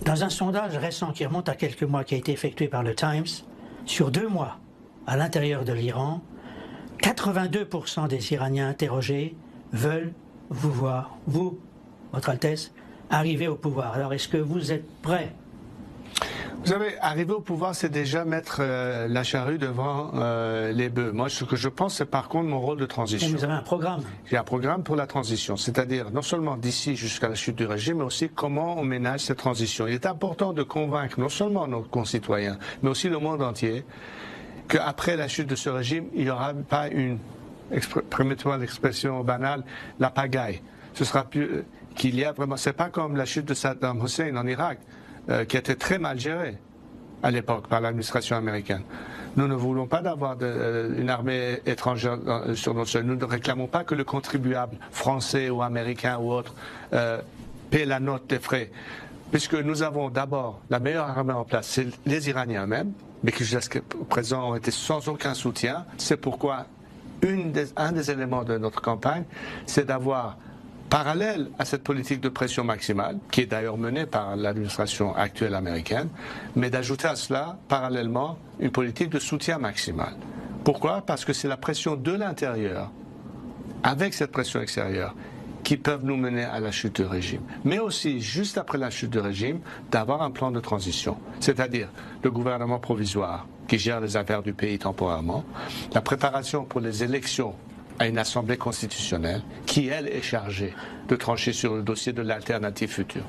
Dans un sondage récent qui remonte à quelques mois, qui a été effectué par le Times, sur 2 mois, à l'intérieur de l'Iran, 82% des Iraniens interrogés veulent vous voir, vous, Votre Altesse, arriver au pouvoir. Alors, est-ce que vous êtes prêts? Vous savez, arriver au pouvoir, c'est déjà mettre la charrue devant les bœufs. Moi, ce que je pense, c'est par contre mon rôle de transition. Mais vous avez un programme. J'ai un programme pour la transition, c'est-à-dire non seulement d'ici jusqu'à la chute du régime, mais aussi comment on ménage cette transition. Il est important de convaincre non seulement nos concitoyens, mais aussi le monde entier, qu'après la chute de ce régime, il n'y aura pas une, permettez-moi l'expression banale, la pagaille. Ce sera plus qu'il y a vraiment. C'est pas comme la chute de Saddam Hussein en Irak, qui était très mal gérée à l'époque par l'administration américaine. Nous ne voulons pas d'avoir une armée étrangère sur notre sol. Nous ne réclamons pas que le contribuable français ou américain ou autre paie la note des frais, puisque nous avons d'abord la meilleure armée en place, c'est les Iraniens eux-mêmes, mais qui jusqu'à présent ont été sans aucun soutien. C'est pourquoi un des éléments de notre campagne, c'est d'avoir, parallèle à cette politique de pression maximale, qui est d'ailleurs menée par l'administration actuelle américaine, mais d'ajouter à cela, parallèlement, une politique de soutien maximal. Pourquoi? Parce que c'est la pression de l'intérieur, avec cette pression extérieure, qui peuvent nous mener à la chute du régime. Mais aussi, juste après la chute du régime, d'avoir un plan de transition, c'est-à-dire le gouvernement provisoire qui gère les affaires du pays temporairement, la préparation pour les élections à une assemblée constitutionnelle qui, elle, est chargée de trancher sur le dossier de l'alternative future.